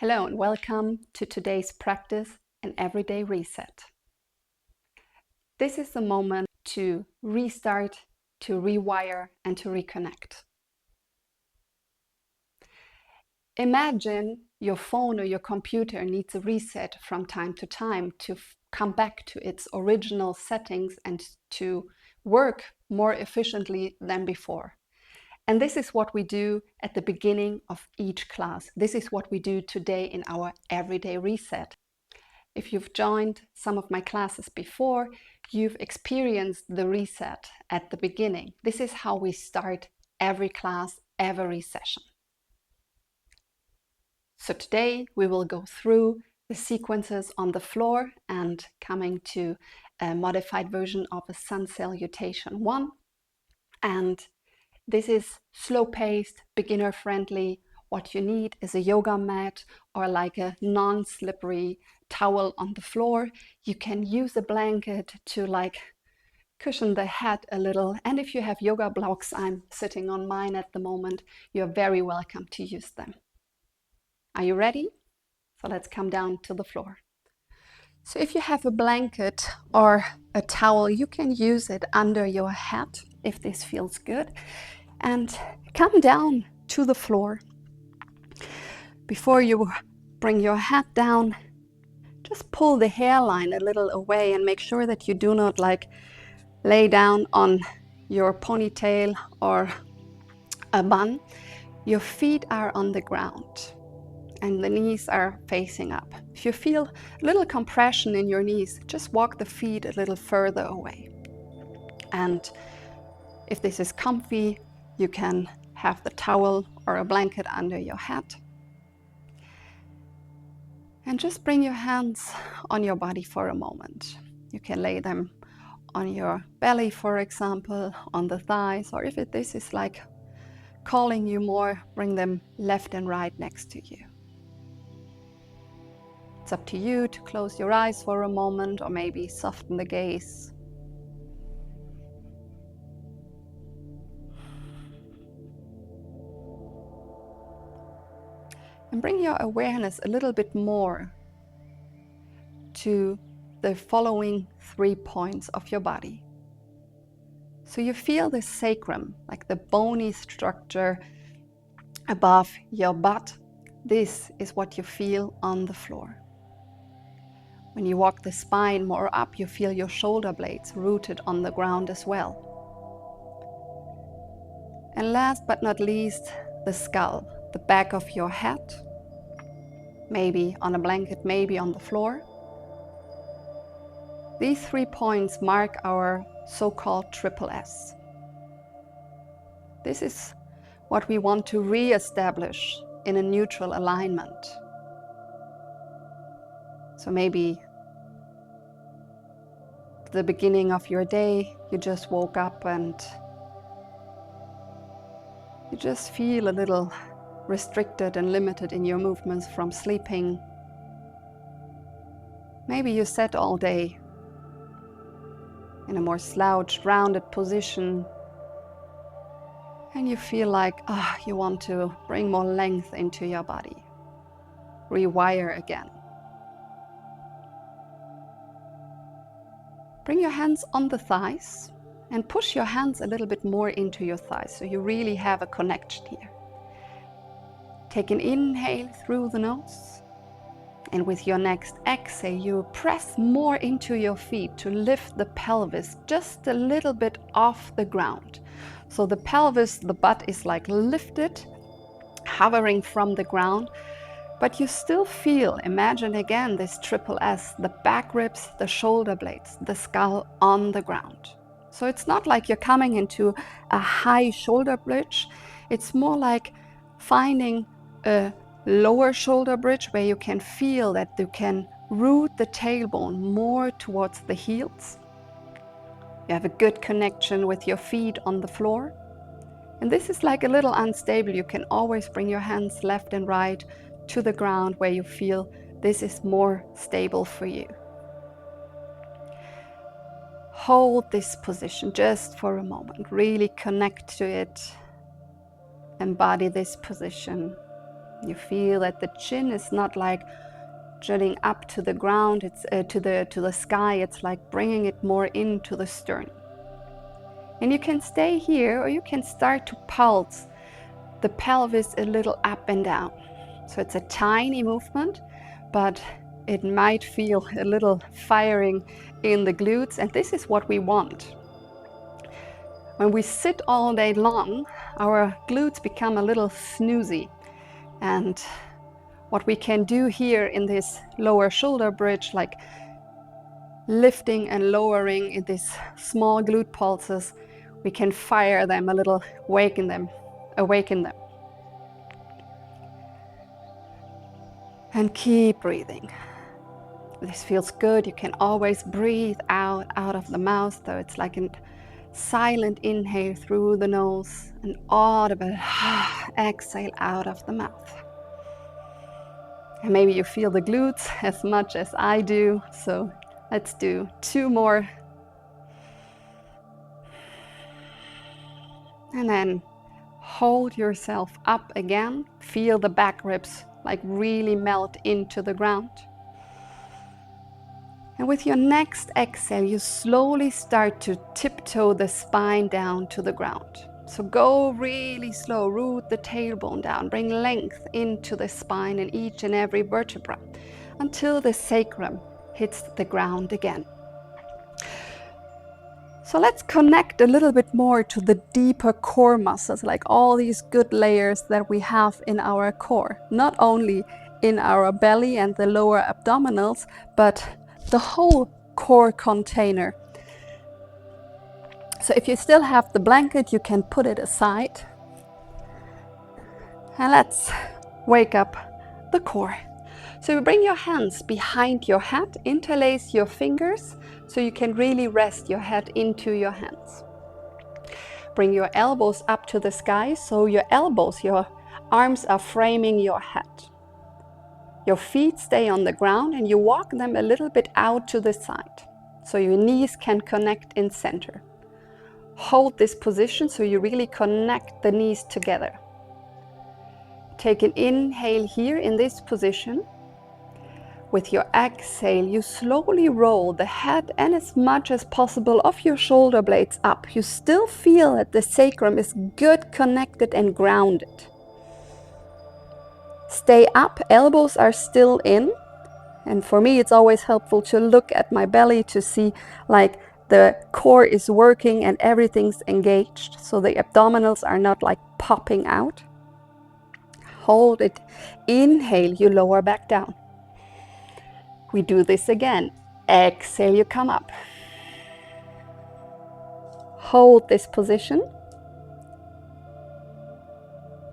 Hello and welcome to today's practice and everyday reset. This is the moment to restart, to rewire, and to reconnect. Imagine your phone or your computer needs a reset from time to time to come back to its original settings and to work more efficiently than before. And this is what we do at the beginning of each class. This is what we do today in our everyday reset. If you've joined some of my classes before, you've experienced the reset at the beginning. This is how we start every class, every session. So today we will go through the sequences on the floor and coming to a modified version of a Sun Salutation 1. And this is slow-paced, beginner-friendly. What you need is a yoga mat or like a non-slippery towel on the floor. You can use a blanket to cushion the head a little. And if you have yoga blocks, I'm sitting on mine at the moment, you're very welcome to use them. Are you ready? So let's come down to the floor. So if you have a blanket or a towel, you can use it under your head if this feels good. And come down to the floor. Before you bring your head down, just pull the hairline a little away and make sure that you do not lay down on your ponytail or a bun. Your feet are on the ground and the knees are facing up. If you feel a little compression in your knees, just walk the feet a little further away. And if this is comfy, you can have the towel or a blanket under your head. And just bring your hands on your body for a moment. You can lay them on your belly, for example, on the thighs, or if this is calling you more, bring them left and right next to you. It's up to you to close your eyes for a moment or maybe soften the gaze. And bring your awareness a little bit more to the following 3 points of your body. So you feel the sacrum, like the bony structure above your butt. This is what you feel on the floor. When you walk the spine more up, you feel your shoulder blades rooted on the ground as well. And last but not least, the skull, the back of your head, maybe on a blanket, maybe on the floor. These 3 points mark our so-called triple S. This is what we want to re-establish in a neutral alignment. So maybe at the beginning of your day, you just woke up and you just feel a little restricted and limited in your movements from sleeping. Maybe you sat all day in a more slouched, rounded position, and you feel like you want to bring more length into your body. Rewire again. Bring your hands on the thighs and push your hands a little bit more into your thighs so you really have a connection here. Take an inhale through the nose, and with your next exhale you press more into your feet to lift the pelvis just a little bit off the ground. So the pelvis, the butt is lifted, hovering from the ground, but you still feel, imagine again this triple S, the back ribs, the shoulder blades, the skull on the ground. So it's not like you're coming into a high shoulder bridge. It's more like finding a lower shoulder bridge where you can feel that you can root the tailbone more towards the heels. You have a good connection with your feet on the floor. And this is a little unstable. You can always bring your hands left and right to the ground where you feel this is more stable for you. Hold this position just for a moment. Really connect to it. Embody this position. You feel that the chin is not like jutting up to the ground, it's to the sky. It's like bringing it more into the sternum. And you can stay here, or you can start to pulse the pelvis a little up and down. So it's a tiny movement, but it might feel a little firing in the glutes, and this is what we want. When we sit all day long, our glutes become a little snoozy, and what we can do here in this lower shoulder bridge, like lifting and lowering in these small glute pulses, we can fire them a little, awaken them. And keep breathing. This feels good. You can always breathe out of the mouth, though it's like a silent inhale through the nose, an audible exhale out of the mouth. And maybe you feel the glutes as much as I do, so let's do 2 more. And then hold yourself up again. Feel the back ribs like really melt into the ground. And with your next exhale, you slowly start to tiptoe the spine down to the ground. So go really slow, root the tailbone down, bring length into the spine in each and every vertebra until the sacrum hits the ground again. So let's connect a little bit more to the deeper core muscles, like all these good layers that we have in our core, not only in our belly and the lower abdominals, but the whole core container. So if you still have the blanket, you can put it aside. And let's wake up the core. So you bring your hands behind your head, interlace your fingers so you can really rest your head into your hands. Bring your elbows up to the sky so your elbows, your arms are framing your head. Your feet stay on the ground and you walk them a little bit out to the side so your knees can connect in center. Hold this position so you really connect the knees together. Take an inhale here in this position. With your exhale, you slowly roll the head and as much as possible of your shoulder blades up. You still feel that the sacrum is good, connected and grounded. Stay up, elbows are still in. And for me, it's always helpful to look at my belly to see like the core is working and everything's engaged. So the abdominals are not like popping out. Hold it. Inhale, you lower back down. We do this again. Exhale, you come up. Hold this position.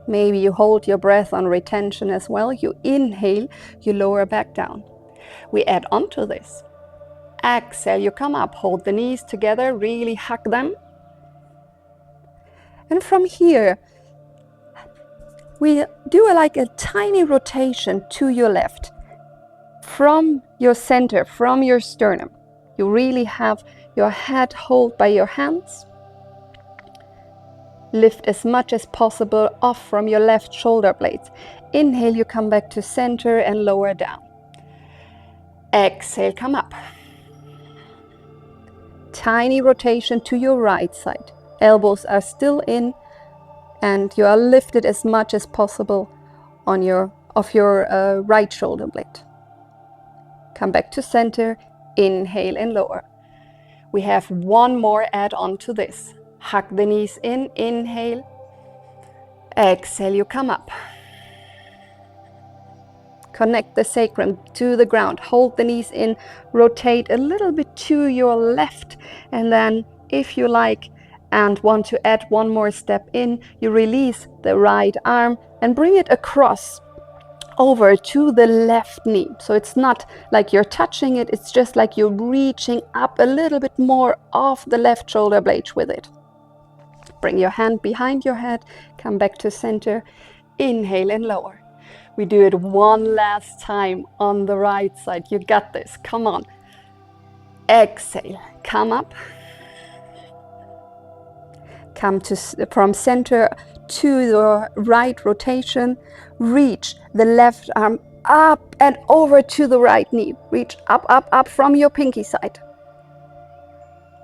Maybe you hold your breath on retention as well. You inhale, you lower back down. We add on to this. Exhale, you come up. Hold the knees together, really hug them. And from here, we do like a tiny rotation to your left. From your center, from your sternum. You really have your head held by your hands. Lift as much as possible off from your left shoulder blades. Inhale, you come back to center and lower down. Exhale, come up. Tiny rotation to your right side. Elbows are still in and you are lifted as much as possible on your right shoulder blade. Come back to center, inhale and lower. We have 1 more add on to this. Hug the knees in, inhale. Exhale, you come up. Connect the sacrum to the ground. Hold the knees in, rotate a little bit to your left. And then if you like and want to add 1 more step in, you release the right arm and bring it across over to the left knee. So it's not like you're touching it, it's just like you're reaching up a little bit more off the left shoulder blade with it. Bring your hand behind your head, come back to center, inhale and lower. We do it 1 last time on the right side. You got this, come on. Exhale, come up. Come from center to the right rotation. Reach the left arm up and over to the right knee. Reach up, up, up from your pinky side.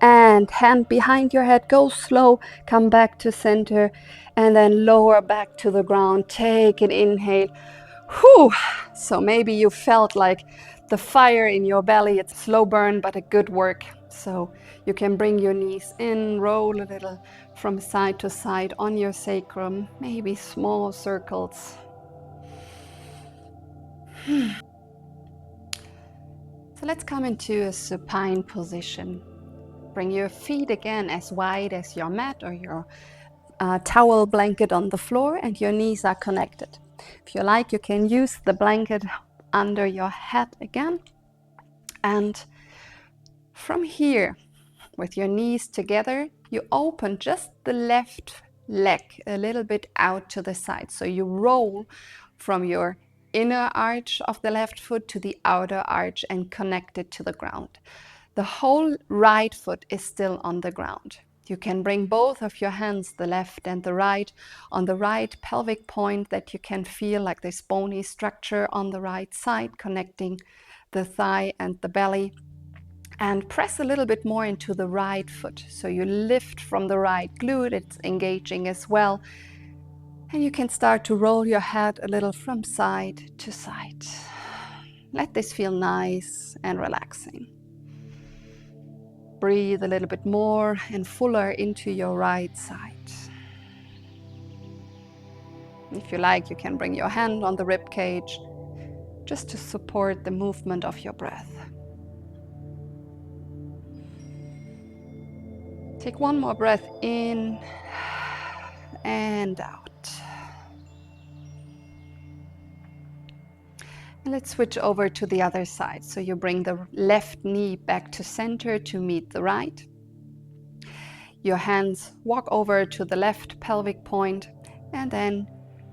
And hand behind your head, go slow, come back to center, and then lower back to the ground. Take an inhale. Whew. So maybe you felt like the fire in your belly. It's slow burn, but a good work. So you can bring your knees in, roll a little from side to side on your sacrum, maybe small circles. So let's come into a supine position. Bring your feet again as wide as your mat or your towel blanket on the floor, and your knees are connected. If you like, you can use the blanket under your head again. And from here, with your knees together, you open just the left leg a little bit out to the side. So you roll from your inner arch of the left foot to the outer arch and connect it to the ground. The whole right foot is still on the ground. You can bring both of your hands, the left and the right, on the right pelvic point that you can feel like this bony structure on the right side, connecting the thigh and the belly. And press a little bit more into the right foot. So you lift from the right glute, it's engaging as well. And you can start to roll your head a little from side to side. Let this feel nice and relaxing. Breathe a little bit more and fuller into your right side. If you like, you can bring your hand on the rib cage just to support the movement of your breath. Take one more breath in and out. And let's switch over to the other side. So you bring the left knee back to center to meet the right. Your hands walk over to the left pelvic point, and then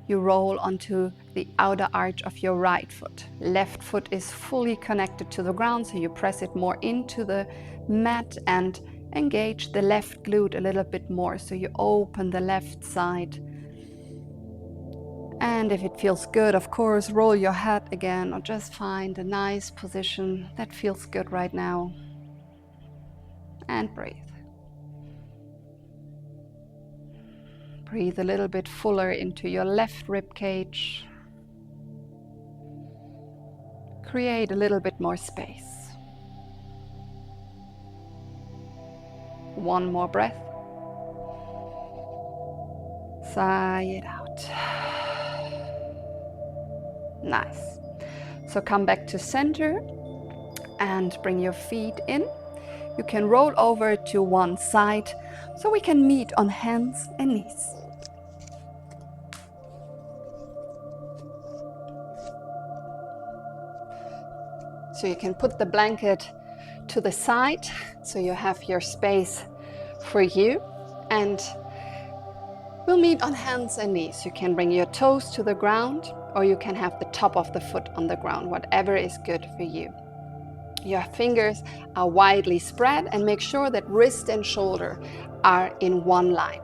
you roll onto the outer arch of your right foot. Left foot is fully connected to the ground, so you press it more into the mat and engage the left glute a little bit more. So you open the left side. And if it feels good, of course, roll your head again or just find a nice position that feels good right now. And breathe. Breathe a little bit fuller into your left rib cage. Create a little bit more space. One more breath. Sigh it out. Nice. So come back to center and bring your feet in. You can roll over to one side so we can meet on hands and knees. So you can put the blanket to the side so you have your space for you, and we'll meet on hands and knees. You can bring your toes to the ground, or you can have the top of the foot on the ground, whatever is good for you. Your fingers are widely spread, and make sure that wrist and shoulder are in one line.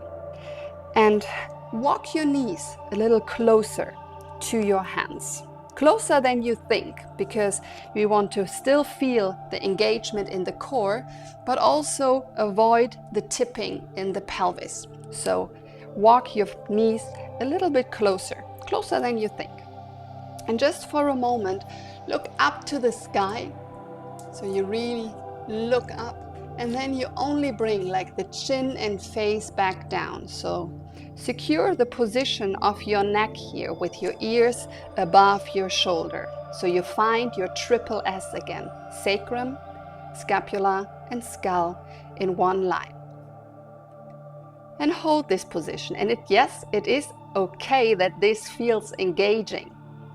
And walk your knees a little closer to your hands. Closer than you think, because we want to still feel the engagement in the core, but also avoid the tipping in the pelvis. So walk your knees a little bit closer than you think. And just for a moment, look up to the sky. So you really look up, and then you only bring like the chin and face back down. So secure the position of your neck here with your ears above your shoulder. So you find your triple S again, sacrum, scapula, and skull in one line. And hold this position. And yes, it is okay that this feels engaging.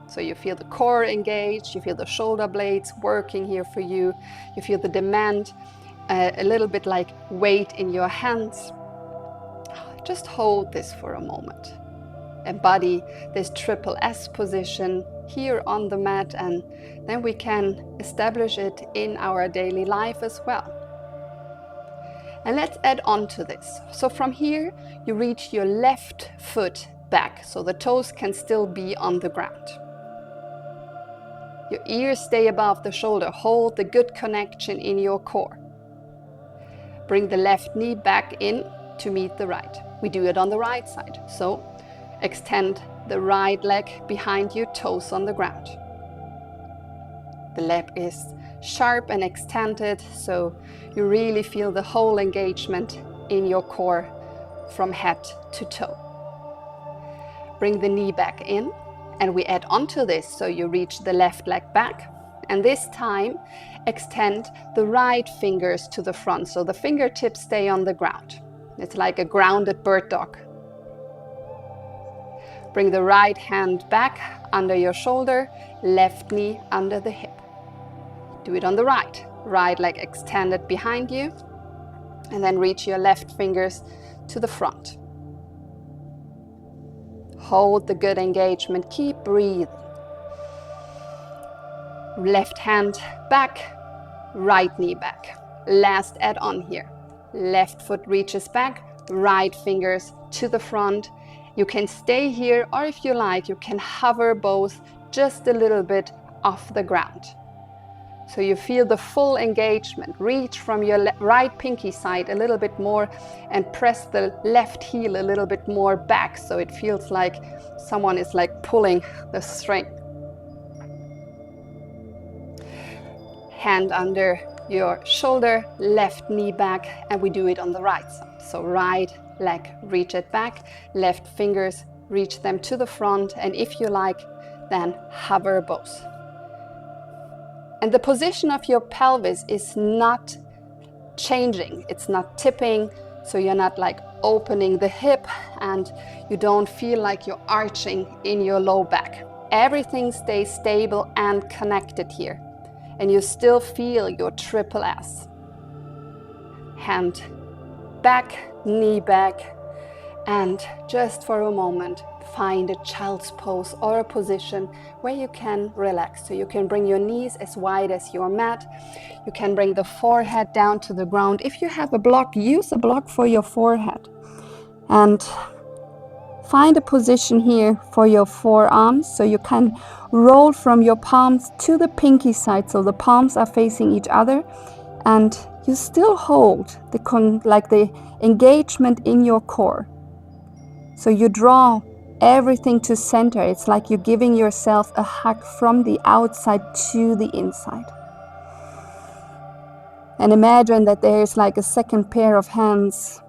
So you feel the core engaged, you feel the shoulder blades working here for you, you feel the demand, a little bit like weight in your hands. Just hold this for a moment. Embody this triple S position here on the mat, and then we can establish it in our daily life as well. And let's add on to this. So from here, you reach your left foot back, so the toes can still be on the ground. Your ears stay above the shoulder. Hold the good connection in your core. Bring the left knee back in to meet the right. We do it on the right side. So extend the right leg behind you, toes on the ground. The leg is sharp and extended, so you really feel the whole engagement in your core from head to toe. Bring the knee back in, and we add on to this, so you reach the left leg back, and this time extend the right fingers to the front, so the fingertips stay on the ground. It's like a grounded bird dog. Bring the right hand back under your shoulder, left knee under the hip. Do it on the right. Right leg extended behind you, and then reach your left fingers to the front. Hold the good engagement, keep breathing. Left hand back, right knee back. Last add on here. Left foot reaches back, right fingers to the front. You can stay here, or if you like, you can hover both just a little bit off the ground. So you feel the full engagement. Reach from your right pinky side a little bit more and press the left heel a little bit more back, so it feels like someone is like pulling the string. Hand under your shoulder, left knee back, and we do it on the right side. So right leg, reach it back, left fingers, reach them to the front, and if you like, then hover both. And the position of your pelvis is not changing, it's not tipping, so you're not like opening the hip and you don't feel like you're arching in your low back. Everything stays stable and connected here, and you still feel your triple S. Hand back, knee back, and just for a moment, find a child's pose or a position where you can relax. So you can bring your knees as wide as your mat. You can bring the forehead down to the ground. If you have a block, use a block for your forehead. And find a position here for your forearms, so you can roll from your palms to the pinky side, so the palms are facing each other, and you still hold the engagement in your core. So you draw everything to center. It's like you're giving yourself a hug from the outside to the inside. And imagine that there's like a second pair of hands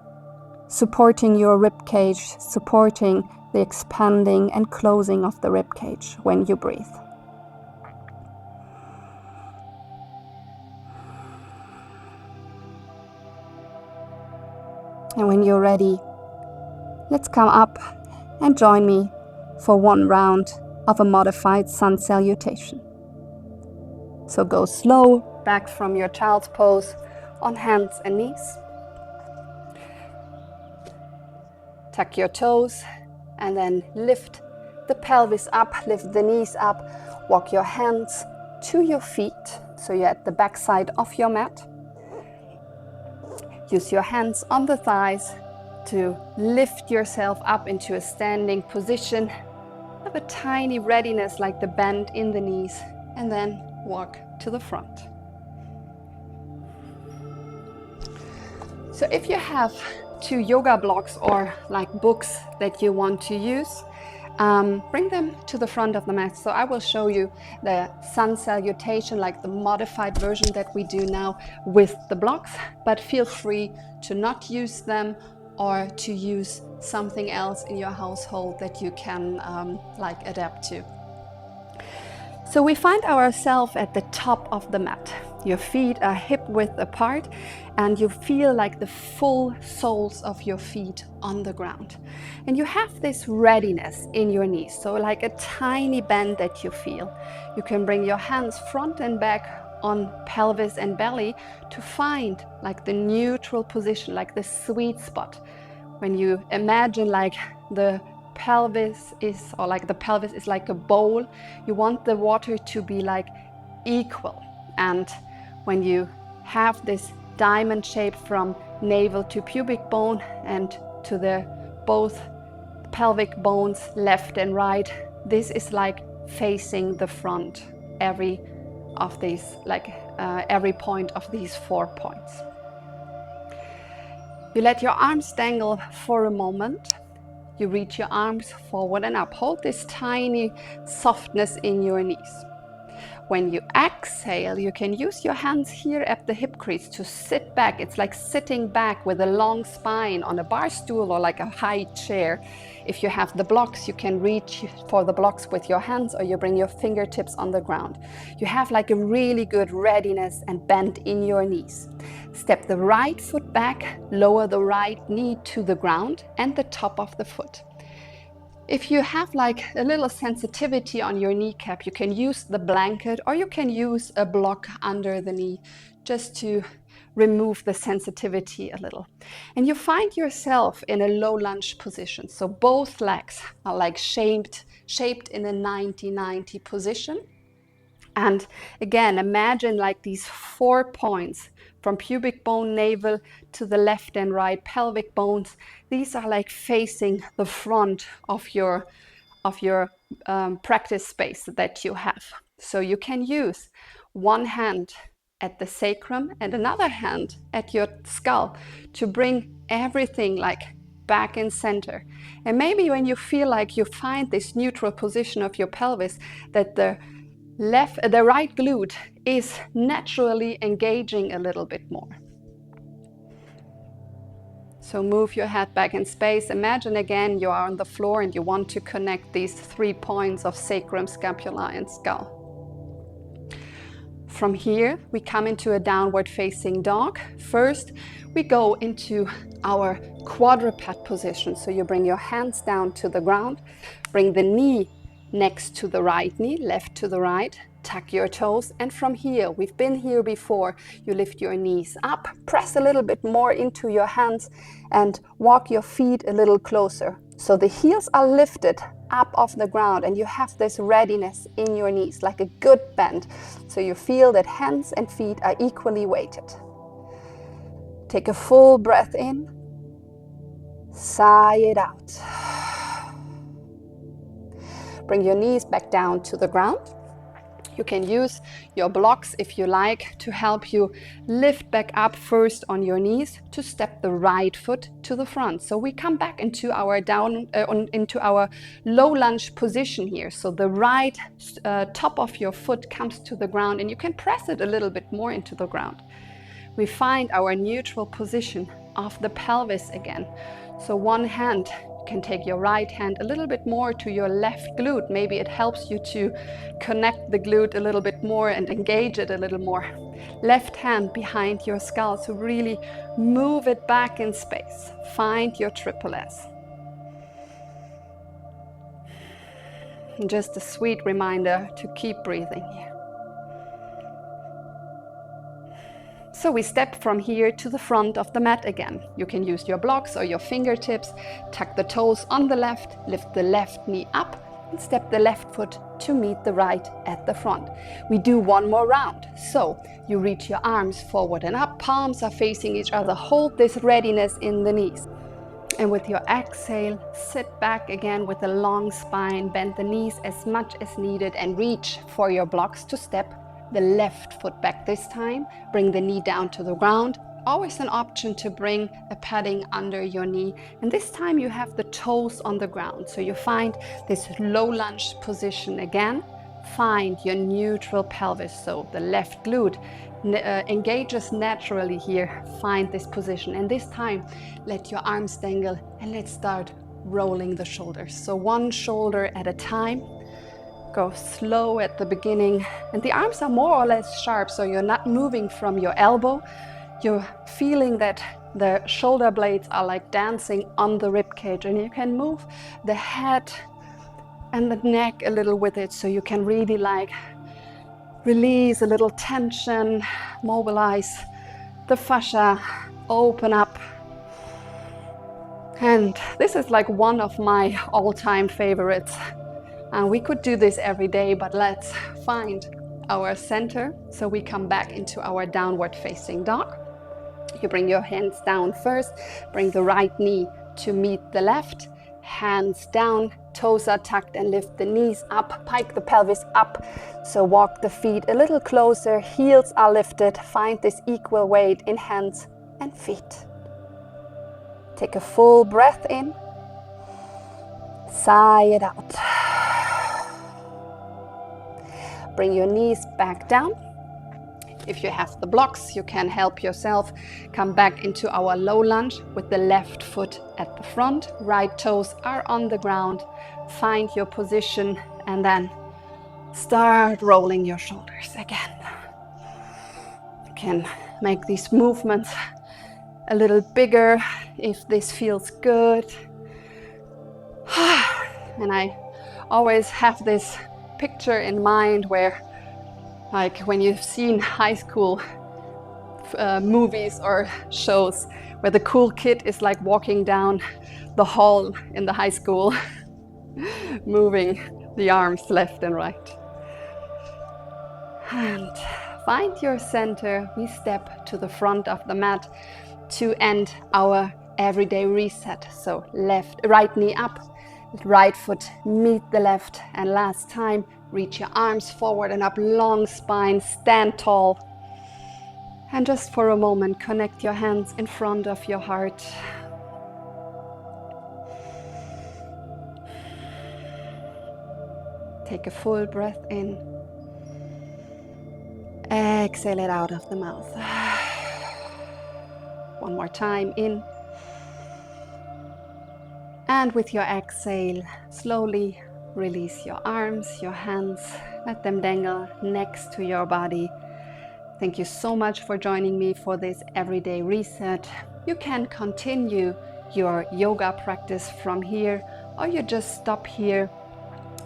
supporting your rib cage, supporting the expanding and closing of the rib cage when you breathe. And when you're ready, let's come up and join me for one round of a modified sun salutation. So go slow back from your child's pose on hands and knees. Tuck your toes and then lift the pelvis up, lift the knees up, walk your hands to your feet, so you're at the back side of your mat. Use your hands on the thighs to lift yourself up into a standing position. Have a tiny readiness like the bend in the knees, and then walk to the front. So if you have 2 yoga blocks or like books that you want to use, bring them to the front of the mat. So I will show you the sun salutation, like the modified version that we do now with the blocks, but feel free to not use them or to use something else in your household that you can like adapt to. So we find ourselves at the top of the mat. Your feet are hip width apart, and you feel like the full soles of your feet on the ground. And you have this readiness in your knees, so like a tiny bend that you feel. You can bring your hands front and back on pelvis and belly to find like the neutral position, like the sweet spot. When you imagine like the pelvis is, or like the pelvis is like a bowl, you want the water to be like equal. And when you have this diamond shape from navel to pubic bone and to the both pelvic bones, left and right. This is like facing the front, every point of these 4 points. You let your arms dangle for a moment. You reach your arms forward and up. Hold this tiny softness in your knees. When you exhale, you can use your hands here at the hip crease to sit back. It's like sitting back with a long spine on a bar stool or like a high chair. If you have the blocks, you can reach for the blocks with your hands, or you bring your fingertips on the ground. You have like a really good readiness and bend in your knees. Step the right foot back, lower the right knee to the ground and the top of the foot. If you have like a little sensitivity on your kneecap, you can use the blanket, or you can use a block under the knee just to remove the sensitivity a little. And you find yourself in a low lunge position. So both legs are like shaped in a 90-90 position. And again, imagine like these 4 points from pubic bone, navel to the left and right pelvic bones. These are like facing the front of your practice space that you have. So you can use one hand at the sacrum and another hand at your skull to bring everything like back in center. And maybe when you feel like you find this neutral position of your pelvis, that the right glute is naturally engaging a little bit more. So move your head back in space. Imagine again you are on the floor and you want to connect these 3 points of sacrum, scapula, and skull. From here, we come into a downward facing dog. First, we go into our quadruped position. So you bring your hands down to the ground, bring the knee next to the right knee, left to the right, tuck your toes, and from here, we've been here before, you lift your knees up, press a little bit more into your hands, and walk your feet a little closer. So the heels are lifted up off the ground, and you have this readiness in your knees, like a good bend. So you feel that hands and feet are equally weighted. Take a full breath in, sigh it out. Bring your knees back down to the ground. You can use your blocks if you like to help you lift back up first on your knees to step the right foot to the front. So we come back into our into our low lunge position here. So the right top of your foot comes to the ground and you can press it a little bit more into the ground. We find our neutral position of the pelvis again. So one hand, you can take your right hand a little bit more to your left glute. Maybe it helps you to connect the glute a little bit more and engage it a little more. Left hand behind your skull, so really move it back in space. Find your triple S. And just a sweet reminder to keep breathing here. So we step from here to the front of the mat again. You can use your blocks or your fingertips, tuck the toes on the left, lift the left knee up, and step the left foot to meet the right at the front. We do one more round. So you reach your arms forward and up, palms are facing each other. Hold this readiness in the knees. And with your exhale, sit back again with a long spine, bend the knees as much as needed, and reach for your blocks to step the left foot back this time. Bring the knee down to the ground. Always an option to bring a padding under your knee. And this time you have the toes on the ground. So you find this low lunge position again. Find your neutral pelvis. So the left glute engages naturally here. Find this position. And this time, let your arms dangle and let's start rolling the shoulders. So one shoulder at a time. Go slow at the beginning, and the arms are more or less sharp, so you're not moving from your elbow. You're feeling that the shoulder blades are like dancing on the rib cage, and you can move the head and the neck a little with it, so you can really like release a little tension, mobilize the fascia, open up. And this is like one of my all-time favorites. And we could do this every day, but let's find our center. So we come back into our downward facing dog. You bring your hands down first, bring the right knee to meet the left, hands down, toes are tucked and lift the knees up, pike the pelvis up. So walk the feet a little closer, heels are lifted, find this equal weight in hands and feet. Take a full breath in, sigh it out. Bring your knees back down. If you have the blocks, you can help yourself. Come back into our low lunge with the left foot at the front. Right toes are on the ground. Find your position and then start rolling your shoulders again. You can make these movements a little bigger if this feels good. And I always have this picture in mind where, like when you've seen high school movies or shows where the cool kid is like walking down the hall in the high school, moving the arms left and right. And find your center. We step to the front of the mat to end our everyday reset. So right knee up, right foot meet the left, and last time, reach your arms forward and up, long spine, stand tall. And just for a moment, connect your hands in front of your heart. Take a full breath in. Exhale it out of the mouth. One more time, in. And with your exhale, slowly release your arms, your hands, let them dangle next to your body. Thank you so much for joining me for this everyday reset. You can continue your yoga practice from here, or you just stop here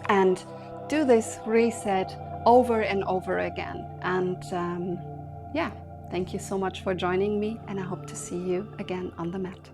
and do this reset over and over again. And yeah, thank you so much for joining me, and I hope to see you again on the mat.